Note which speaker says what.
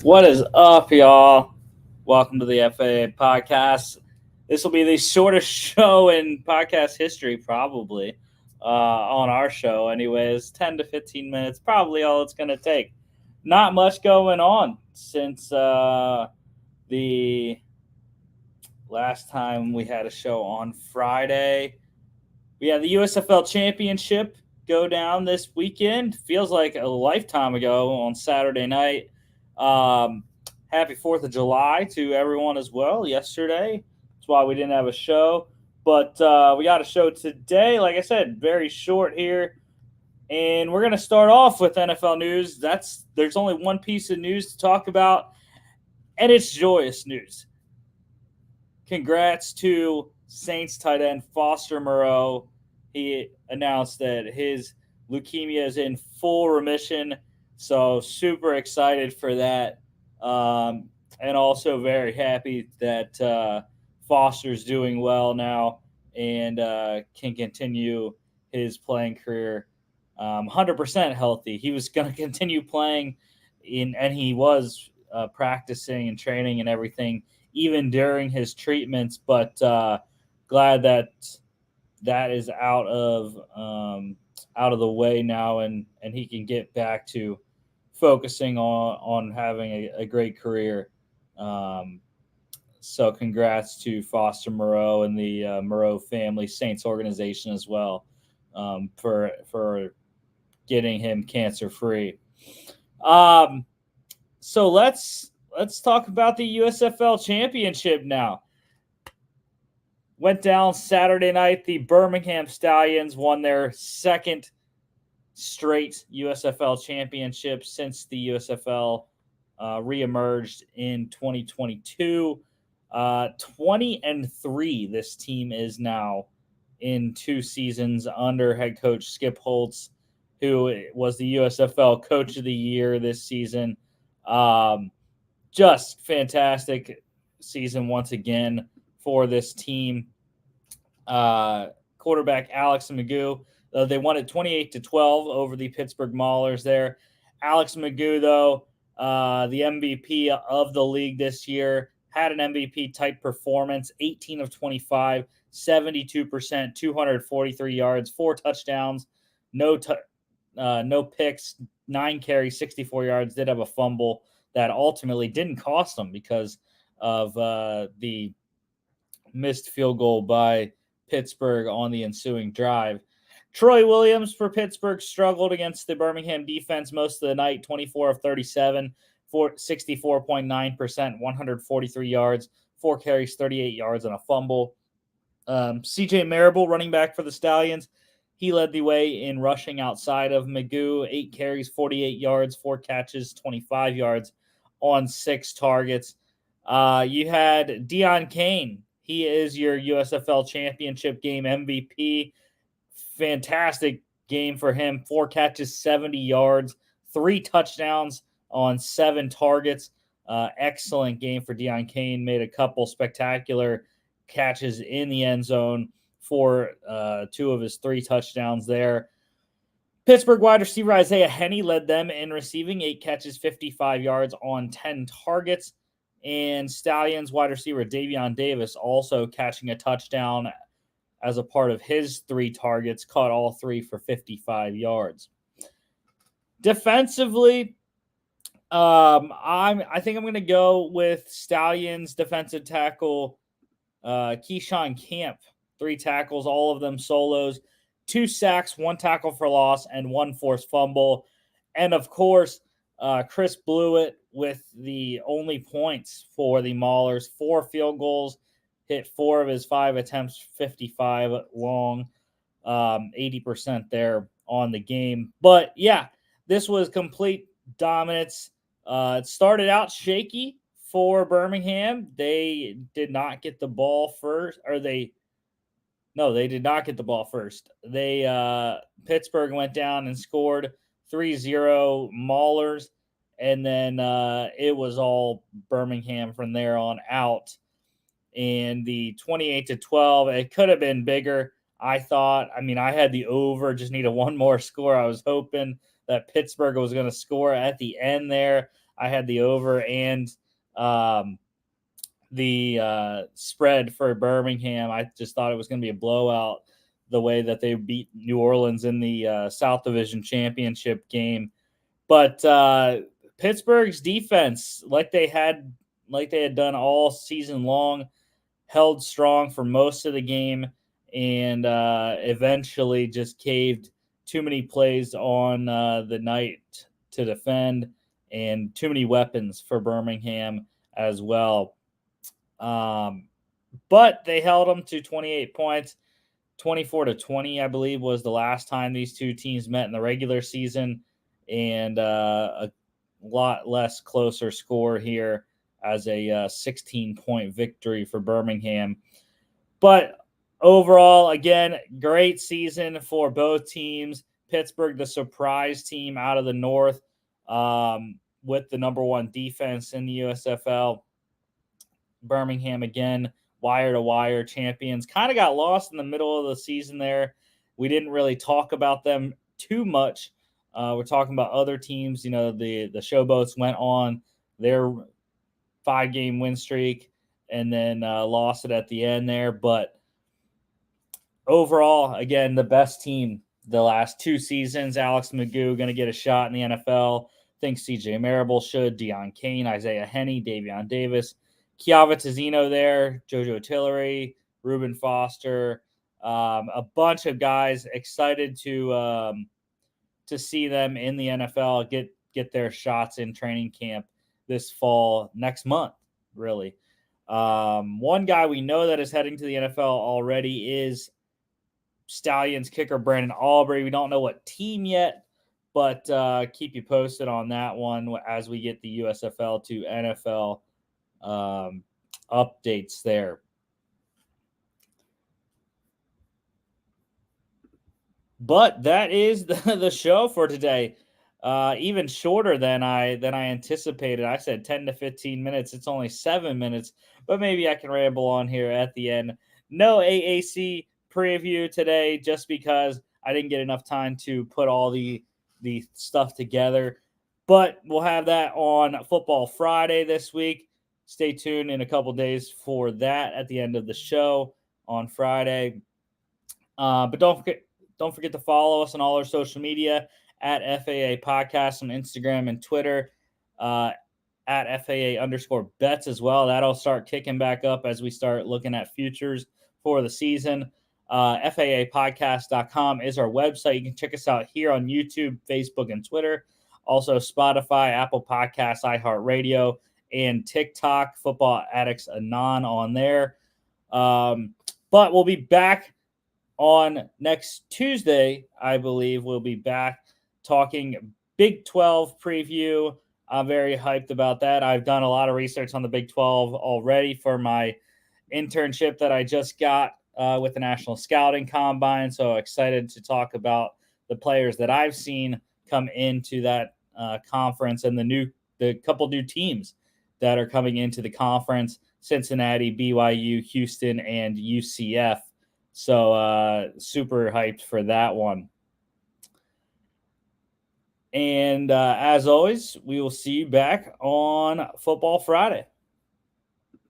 Speaker 1: What is up, y'all? Welcome to the FAA podcast. This will be the shortest show in podcast history, probably, on our show. Anyways, 10 to 15 minutes, probably all it's going to take. Not much going on since the last time we had a show on Friday. We had the USFL Championship go down this weekend. Feels like a lifetime ago on Saturday night. Happy 4th of July to everyone as well yesterday. That's why we didn't have a show. But we got a show today. Like I said, very short here. And we're going to start off with NFL news. There's only one piece of news to talk about, and it's joyous news. Congrats to Saints tight end Foster Moreau. He announced that his leukemia is in full remission. So super excited for that. And also very happy that Foster's doing well now and can continue his playing career 100% healthy. He was going to continue playing and he was practicing and training and everything even during his treatments, but glad that is out of the way now, and he can get back to focusing on having a great career. So congrats to Foster Moreau and the Moreau family Saints organization as well for getting him cancer free. So let's talk about the USFL Championship now. Went down Saturday night. The Birmingham Stallions won their second straight USFL championship since the USFL reemerged in 2022. 20-3 this team is now in 2 seasons under head coach Skip Holtz, who was the USFL Coach of the Year this season. Just fantastic season once again for this team. Quarterback Alex Magoo, they won it 28-12 over the Pittsburgh Maulers there. Alex Magoo, though, the MVP of the league this year, had an MVP type performance, 18 of 25, 72%, 243 yards, 4 touchdowns, no picks, 9 carries, 64 yards, did have a fumble that ultimately didn't cost them because of the missed field goal by Pittsburgh on the ensuing drive. Troy Williams for Pittsburgh struggled against the Birmingham defense most of the night, 24 of 37, 64.9%, 143 yards, 4 carries, 38 yards, and a fumble. CJ Marable, running back for the Stallions, he led the way in rushing outside of Magoo, 8 carries, 48 yards, 4 catches, 25 yards on 6 targets. You had Deion Kane. He is your USFL Championship game MVP. Fantastic game for him. 4 catches, 70 yards, 3 touchdowns on 7 targets. Excellent game for Deion Kane. Made a couple spectacular catches in the end zone for 2 of his 3 touchdowns there. Pittsburgh wide receiver Isaiah Henney led them in receiving, 8 catches, 55 yards on 10 targets. And Stallions wide receiver Davion Davis also catching a touchdown as a part of his 3 targets, caught all 3 for 55 yards. Defensively, I think I'm going to go with Stallions defensive tackle Keyshawn Camp. 3 tackles, all of them solos, 2 sacks, 1 tackle for loss, and 1 forced fumble. And of course, Chris Blewett with the only points for the Maulers, 4 field goals, hit 4 of his 5 attempts, 55 long, 80% there on the game. But yeah, this was complete dominance. It started out shaky for Birmingham. They did not get the ball first, they did not get the ball first. Pittsburgh went down and scored 3-0 Maulers, and then it was all Birmingham from there on out. And the 28-12, it could have been bigger, I thought. I mean, I had the over, just needed one more score. I was hoping that Pittsburgh was going to score at the end there. I had the over and the spread for Birmingham. I just thought it was going to be a blowout the way that they beat New Orleans in the South Division Championship game. But Pittsburgh's defense, like they had done all season long, held strong for most of the game and eventually just caved. Too many plays on the night to defend and too many weapons for Birmingham as well. But they held them to 28 points. 24-20, I believe, was the last time these two teams met in the regular season, and a lot less closer score here as a 16-point victory for Birmingham. But overall, again, great season for both teams. Pittsburgh, the surprise team out of the North, with the number one defense in the USFL. Birmingham, again, wire-to-wire champions. Kind of got lost in the middle of the season there. We didn't really talk about them too much. We're talking about other teams. You know, the Showboats went on their 5-game win streak and then lost it at the end there. But overall, again, the best team the last 2 seasons. Alex Magoo going to get a shot in the NFL. I think CJ Marable should. Deion Kane, Isaiah Henney, Davion Davis, Chiava Tizzino there, JoJo Tillery, Reuben Foster, a bunch of guys excited to see them in the NFL, get their shots in training camp this fall, next month, really. One guy we know that is heading to the NFL already is Stallions kicker Brandon Aubrey. We don't know what team yet, but keep you posted on that one as we get the USFL to NFL updates there. But that is the show for today. Even shorter than I anticipated. I said 10 to 15 minutes. It's only 7 minutes, but maybe I can ramble on here at the end. No AAC preview today just because I didn't get enough time to put all the stuff together. But we'll have that on Football Friday this week. Stay tuned in a couple days for that at the end of the show on Friday. But don't forget to follow us on all our social media at FAA Podcast on Instagram and Twitter, at FAA_bets as well. That'll start kicking back up as we start looking at futures for the season. FAApodcast.com is our website. You can check us out here on YouTube, Facebook, and Twitter. Also, Spotify, Apple Podcasts, iHeartRadio, and TikTok. Football Addicts Anon on there. But we'll be back on next Tuesday, I believe. We'll be back talking Big 12 preview. I'm very hyped about that. I've done a lot of research on the Big 12 already for my internship that I just got with the National Scouting Combine. So excited to talk about the players that I've seen come into that conference and the couple new teams that are coming into the conference: Cincinnati, BYU, Houston, and UCF. So super hyped for that one. And as always, we will see you back on Football Friday.